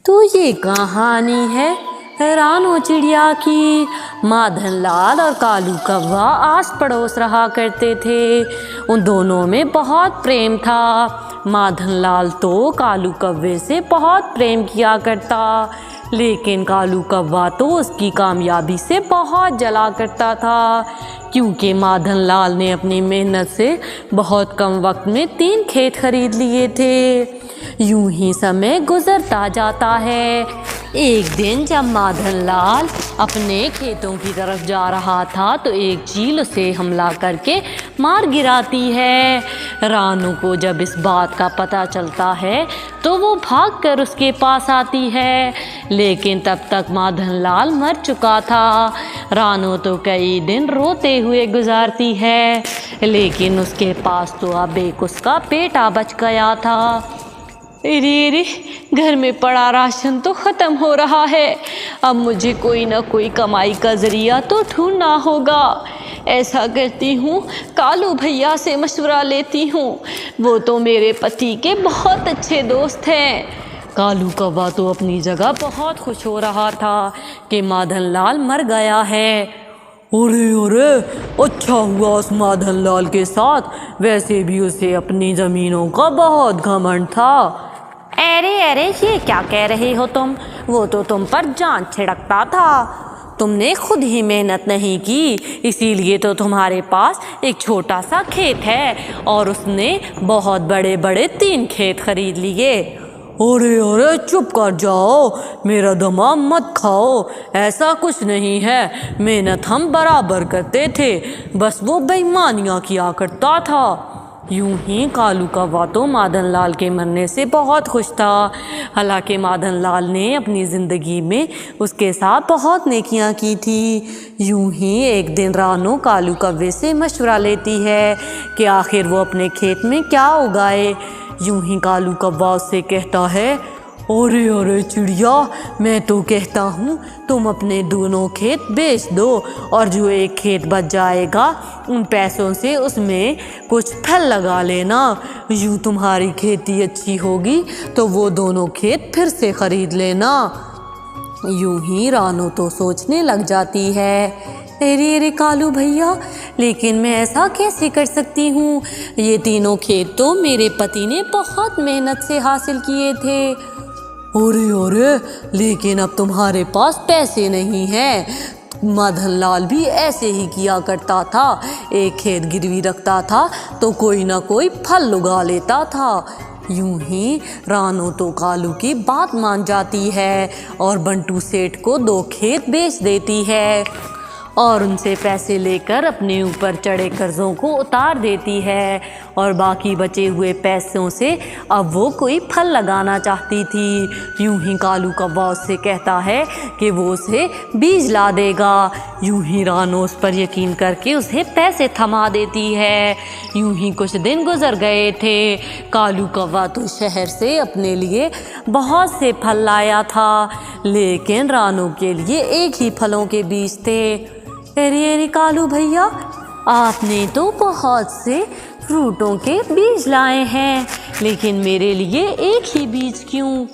तो ये कहानी है रानो चिड़िया की। माधनलाल और कालू कौवा आस पड़ोस रहा करते थे। उन दोनों में बहुत प्रेम था। माधनलाल तो कालू कौवे से बहुत प्रेम किया करता, लेकिन कालू कौवा तो उसकी कामयाबी से बहुत जला करता था, क्योंकि माधनलाल ने अपनी मेहनत से बहुत कम वक्त में 3 खेत खरीद लिए थे। यूं ही समय गुजरता जाता है। एक दिन जब माधनलाल अपने खेतों की तरफ जा रहा था तो एक चील उसे हमला करके मार गिराती है। रानू को जब इस बात का पता चलता है तो वो भागकर उसके पास आती है, लेकिन तब तक माधनलाल मर चुका था। रानू तो कई दिन रोते हुए गुजारती है, लेकिन उसके पास तो अब एक उसका बेटा बच गया था। अरे घर में पड़ा राशन तो ख़त्म हो रहा है। अब मुझे कोई ना कोई कमाई का ज़रिया तो ढूंढना होगा। ऐसा करती हूँ, कालू भैया से मशवरा लेती हूँ। वो तो मेरे पति के बहुत अच्छे दोस्त हैं। कालू कौवा तो अपनी जगह बहुत खुश हो रहा था कि माधनलाल मर गया है। अरे अच्छा हुआ उस माधनलाल के साथ। वैसे भी उसे अपनी ज़मीनों का बहुत घमंड था। अरे ये क्या कह रहे हो तुम? वो तो तुम पर जान छिड़कता था। तुमने खुद ही मेहनत नहीं की, इसीलिए तो तुम्हारे पास एक छोटा सा खेत है और उसने बहुत बड़े बड़े 3 खेत खरीद लिए। अरे चुप कर जाओ, मेरा दिमाग मत खाओ। ऐसा कुछ नहीं है, मेहनत हम बराबर करते थे, बस वो बेईमानियाँ किया करता था। यूं ही कालू कौवा तो माधनलाल के मरने से बहुत खुश था। हालांकि माधनलाल ने अपनी ज़िंदगी में उसके साथ बहुत नेकियां की थी। यूं ही एक दिन रानो कालू कौवे से मशवरा लेती है कि आखिर वो अपने खेत में क्या उगाए। यूं ही कालू कौवा उससे कहता है, अरे चिड़िया, मैं तो कहता हूँ तुम अपने दोनों खेत बेच दो और जो एक खेत बच जाएगा उन पैसों से उसमें कुछ फल लगा लेना। यूँ तुम्हारी खेती अच्छी होगी तो वो दोनों खेत फिर से खरीद लेना। यूँ ही रानो तो सोचने लग जाती है, अरे कालू भैया, लेकिन मैं ऐसा कैसे कर सकती हूँ? ये तीनों खेत तो मेरे पति ने बहुत मेहनत से हासिल किए थे। अरे लेकिन अब तुम्हारे पास पैसे नहीं हैं। माधनलाल भी ऐसे ही किया करता था, एक खेत गिरवी रखता था तो कोई ना कोई फल उगा लेता था। यूं ही रानो तो कालू की बात मान जाती है और बंटू सेठ को 2 खेत बेच देती है और उनसे पैसे लेकर अपने ऊपर चढ़े कर्ज़ों को उतार देती है और बाकी बचे हुए पैसों से अब वो कोई फल लगाना चाहती थी। यूं ही कालू कौवा उससे कहता है कि वो उसे बीज ला देगा। यूं ही रानो उस पर यकीन करके उसे पैसे थमा देती है। यूं ही कुछ दिन गुजर गए थे। कालू कौवा तो शहर से अपने लिए बहुत से फल लाया था, लेकिन रानो के लिए एक ही फलों के बीज थे। अरे कालू भैया, आपने तो बहुत से फ्रूटों के बीज लाए हैं, लेकिन मेरे लिए एक ही बीज क्यों?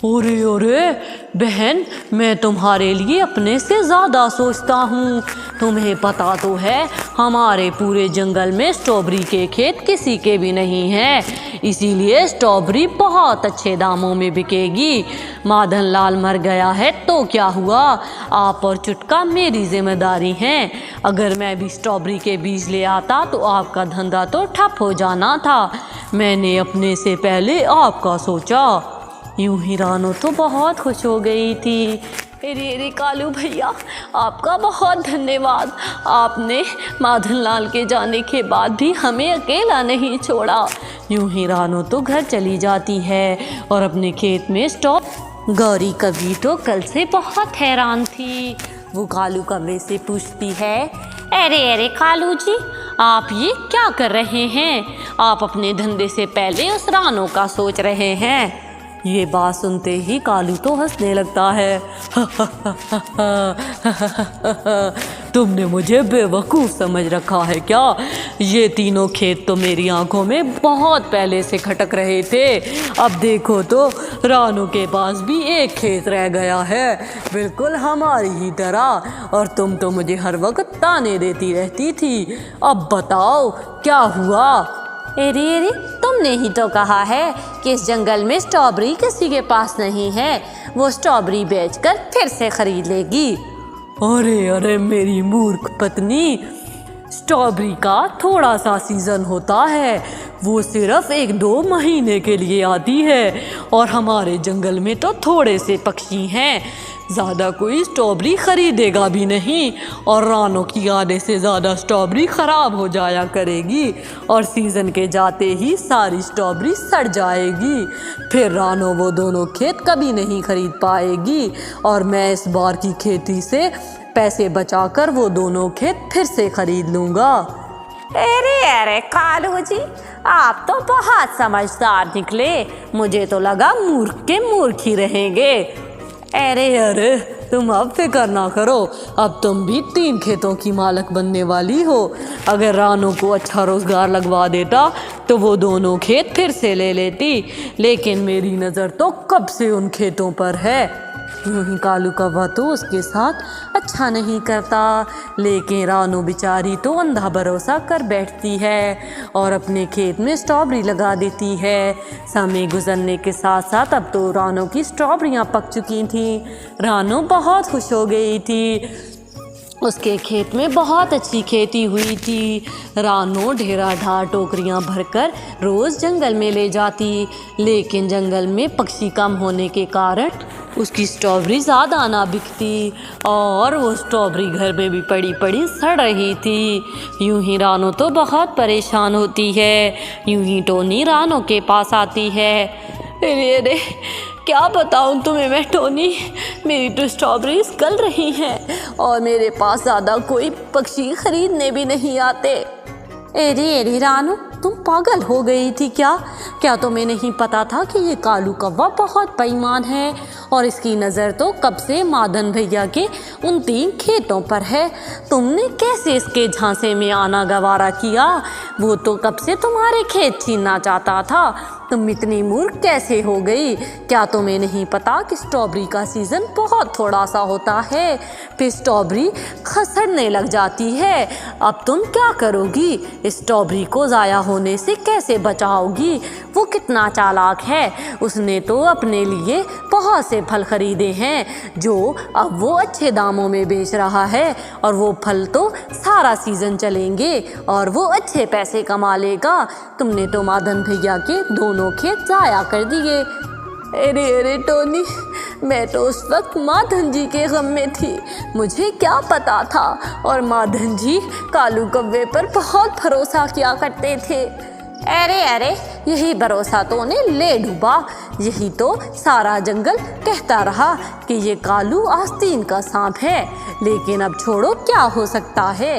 अरे बहन, मैं तुम्हारे लिए अपने से ज़्यादा सोचता हूँ। तुम्हें पता तो है हमारे पूरे जंगल में स्ट्रॉबेरी के खेत किसी के भी नहीं हैं, इसीलिए स्ट्रॉबेरी बहुत अच्छे दामों में बिकेगी। माधनलाल मर गया है तो क्या हुआ, आप और चुटका मेरी जिम्मेदारी हैं। अगर मैं भी स्ट्रॉबेरी के बीज ले आता तो आपका धंधा तो ठप हो जाना था। मैंने अपने से पहले आपका सोचा। यूं ही रानो तो बहुत खुश हो गई थी। अरे कालू भैया, आपका बहुत धन्यवाद। आपने माधनलाल के जाने के बाद भी हमें अकेला नहीं छोड़ा। यूं ही रानो तो घर चली जाती है और अपने खेत में गौरी कभी तो कल से बहुत हैरान थी। वो कालू कौवे से पूछती है, अरे कालू जी, आप ये क्या कर रहे हैं? आप अपने धंधे से पहले उस रानो का सोच रहे हैं। ये बात सुनते ही कालू तो हंसने लगता है। तुमने मुझे बेवकूफ़ समझ रखा है क्या? ये तीनों खेत तो मेरी आंखों में बहुत पहले से खटक रहे थे। अब देखो तो रानू के पास भी एक खेत रह गया है, बिल्कुल हमारी ही तरह। और तुम तो मुझे हर वक्त ताने देती रहती थी। अब बताओ क्या हुआ? अरे तुमने ही तो कहा है कि इस जंगल में स्ट्रॉबेरी किसी के पास नहीं है, वो स्ट्रॉबेरी बेचकर फिर से खरीद लेगी। अरे मेरी मूर्ख पत्नी, स्ट्रॉबेरी का थोड़ा सा सीज़न होता है, वो सिर्फ 1-2 महीने के लिए आती है। और हमारे जंगल में तो थोड़े से पक्षी हैं, ज़्यादा कोई स्ट्रॉबेरी खरीदेगा भी नहीं। और रानू की आधे से ज़्यादा स्ट्रॉबेरी ख़राब हो जाया करेगी और सीज़न के जाते ही सारी स्ट्रॉबेरी सड़ जाएगी। फिर रानू वो दोनों खेत कभी नहीं खरीद पाएगी और मैं इस बार की खेती से पैसे बचाकर वो दोनों खेत फिर से खरीद लूँगा। अरे कालू जी, आप तो बहुत समझदार निकले। मुझे तो लगा मूर्ख के मूर्ख ही रहेंगे। अरे तुम अब फिक्र ना करो, अब तुम भी 3 खेतों की मालक बनने वाली हो। अगर रानू को अच्छा रोज़गार लगवा देता तो वो दोनों खेत फिर से ले लेती, लेकिन मेरी नज़र तो कब से उन खेतों पर है। यूँ ही कालू कौवा तो उसके साथ अच्छा नहीं करता, लेकिन रानू बेचारी तो अंधा भरोसा कर बैठती है और अपने खेत में स्ट्रॉबेरी लगा देती है। समय गुजरने के साथ साथ अब तो रानू की स्ट्रॉबेरियाँ पक चुकी थीं। रानू बहुत खुश हो गई थी, उसके खेत में बहुत अच्छी खेती हुई थी। रानू ढेरा टोकरियाँ भरकर रोज़ जंगल में ले जाती, लेकिन जंगल में पक्षी कम होने के कारण उसकी स्ट्रॉबेरी ज़्यादा ना बिकती और वो स्ट्रॉबेरी घर में भी पड़ी पड़ी सड़ रही थी। यूं ही रानू तो बहुत परेशान होती है। यूं ही टोनी रानू के पास आती है। अरे क्या बताऊं तुम्हें मैं टोनी, मेरी तो स्ट्रॉबेरीज गल रही हैं और मेरे पास ज़्यादा कोई पक्षी खरीदने भी नहीं आते। अरे रानू, तुम पागल हो गई थी क्या तुम्हें नहीं पता था कि ये कालू कौवा बहुत बेईमान है और इसकी नज़र तो कब से मादन भैया के उन 3 खेतों पर है। तुमने कैसे इसके झांसे में आना गवारा किया? वो तो कब से तुम्हारे खेत छीनना चाहता था। तुम इतनी मूर्ख कैसे हो गई? क्या तुम्हें नहीं पता कि स्ट्रॉबेरी का सीज़न बहुत थोड़ा सा होता है, फिर स्ट्रॉबेरी खसड़ने लग जाती है। अब तुम क्या करोगी? स्ट्रॉबेरी को ज़ाया होने से कैसे बचाओगी? वो कितना चालाक है, उसने तो अपने लिए बहुत से फल खरीदे हैं जो अब वो अच्छे दामों में बेच रहा है और वो फल तो सारा सीज़न चलेंगे और वो अच्छे पैसे कमा लेगा। तुमने तो मादन भैया के दोनों खेत ज़ाया कर दिए। अरे टोनी, मैं तो उस वक्त माधन जी के गम में थी, मुझे क्या पता था। और माधन जी कालू कौवे पर बहुत भरोसा किया करते थे। अरे यही भरोसा तो उन्हें ले डूबा। यही तो सारा जंगल कहता रहा कि ये कालू आस्तीन का सांप है, लेकिन अब छोड़ो, क्या हो सकता है।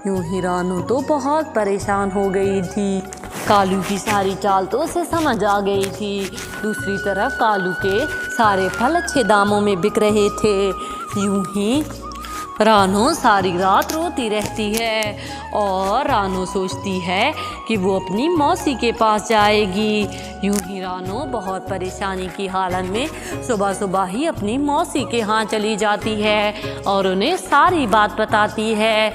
यूं ही रानू तो बहुत परेशान हो गई थी। कालू की सारी चाल तो उसे समझ आ गई थी। दूसरी तरफ कालू के सारे फल अच्छे दामों में बिक रहे थे। यूं ही रानू सारी रात रोती रहती है और रानू सोचती है कि वो अपनी मौसी के पास जाएगी। यूं ही रानू बहुत परेशानी की हालत में सुबह सुबह ही अपनी मौसी के यहाँ चली जाती है और उन्हें सारी बात बताती है।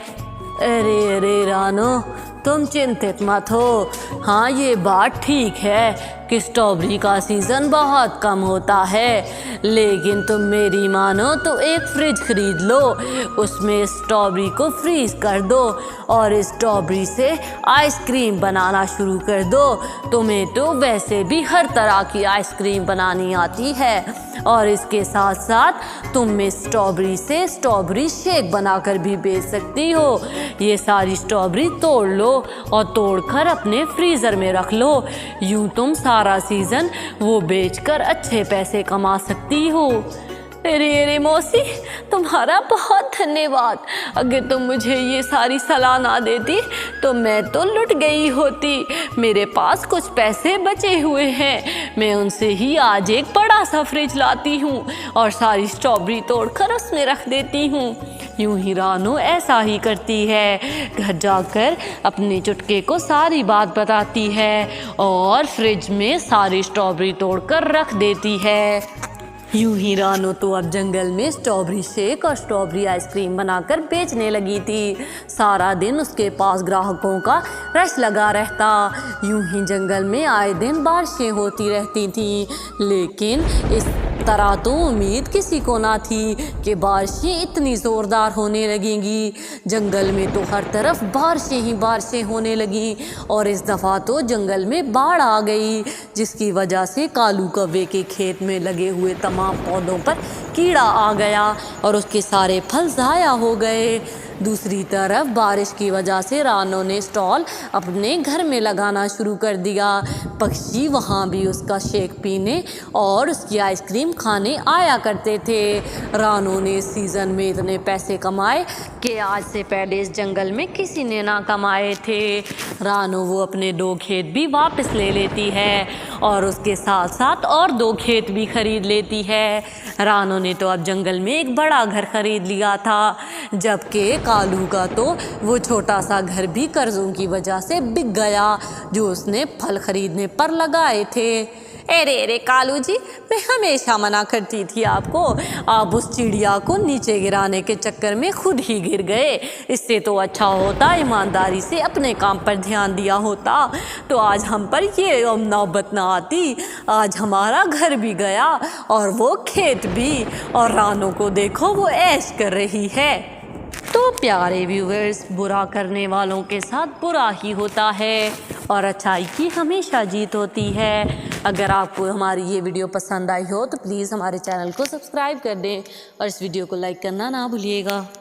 अरे रानू, तुम चिंतित मत हो। हाँ, ये बात ठीक है कि स्ट्रॉबेरी का सीज़न बहुत कम होता है, लेकिन तुम मेरी मानो तो एक फ्रिज खरीद लो, उसमें स्ट्रॉबेरी को फ्रीज़ कर दो और इस स्ट्रॉबेरी से आइसक्रीम बनाना शुरू कर दो। तुम्हें तो वैसे भी हर तरह की आइसक्रीम बनानी आती है और इसके साथ साथ तुम इस स्ट्रॉबेरी से स्ट्रॉबेरी शेक बनाकर भी बेच सकती हो। ये सारी स्ट्रॉबेरी तोड़ लो और तोड़कर अपने फ्रीज़र में रख लो। यूँ तुम सारा सीज़न वो बेचकर अच्छे पैसे कमा सकती हो। अरे मौसी, तुम्हारा बहुत धन्यवाद। अगर तुम मुझे ये सारी सलाह ना देती तो मैं तो लुट गई होती। मेरे पास कुछ पैसे बचे हुए हैं, मैं उनसे ही आज एक बड़ा सा फ्रिज लाती हूँ और सारी स्ट्रॉबेरी तोड़कर उसमें रख देती हूँ। यूं ही रानो ऐसा ही करती है, घर जाकर अपने चुटके को सारी बात बताती है और फ्रिज में सारी स्ट्रॉबेरी तोड़कर रख देती है। यूं ही रानो तो अब जंगल में स्ट्रॉबेरी शेक और स्ट्रॉबेरी आइसक्रीम बनाकर बेचने लगी थी। सारा दिन उसके पास ग्राहकों का रश लगा रहता। यूं ही जंगल में आए दिन बारिशें होती रहती थीं, लेकिन इस तरह तो उम्मीद किसी को ना थी कि बारिशें इतनी ज़ोरदार होने लगेंगी। जंगल में तो हर तरफ बारिशें ही बारिशें होने लगीं और इस दफ़ा तो जंगल में बाढ़ आ गई, जिसकी वजह से कालू कौवे के खेत में लगे हुए तमाम पौधों पर कीड़ा आ गया और उसके सारे फल ज़ाया हो गए। दूसरी तरफ बारिश की वजह से रानो ने स्टॉल अपने घर में लगाना शुरू कर दिया। पक्षी वहाँ भी उसका शेक पीने और उसकी आइसक्रीम खाने आया करते थे। रानो ने इस सीज़न में इतने पैसे कमाए कि आज से पहले इस जंगल में किसी ने ना कमाए थे। रानो वो अपने 2 खेत भी वापस ले लेती है और उसके साथ साथ और 2 खेत भी खरीद लेती है। रानो ने तो अब जंगल में एक बड़ा घर खरीद लिया था, जबकि कालू का तो वो छोटा सा घर भी कर्जों की वजह से बिक गया जो उसने फल खरीदने पर लगाए थे। अरे कालू जी, मैं हमेशा मना करती थी आपको, आप उस चिड़िया को नीचे गिराने के चक्कर में खुद ही गिर गए। इससे तो अच्छा होता ईमानदारी से अपने काम पर ध्यान दिया होता, तो आज हम पर ये नौबत ना आती। आज हमारा घर भी गया और वो खेत भी, और रानो को देखो वो ऐश कर रही है। तो प्यारे व्यूअर्स, बुरा करने वालों के साथ बुरा ही होता है और अच्छाई की हमेशा जीत होती है। अगर आपको हमारी ये वीडियो पसंद आई हो तो प्लीज़ हमारे चैनल को सब्सक्राइब कर दें और इस वीडियो को लाइक करना ना भूलिएगा।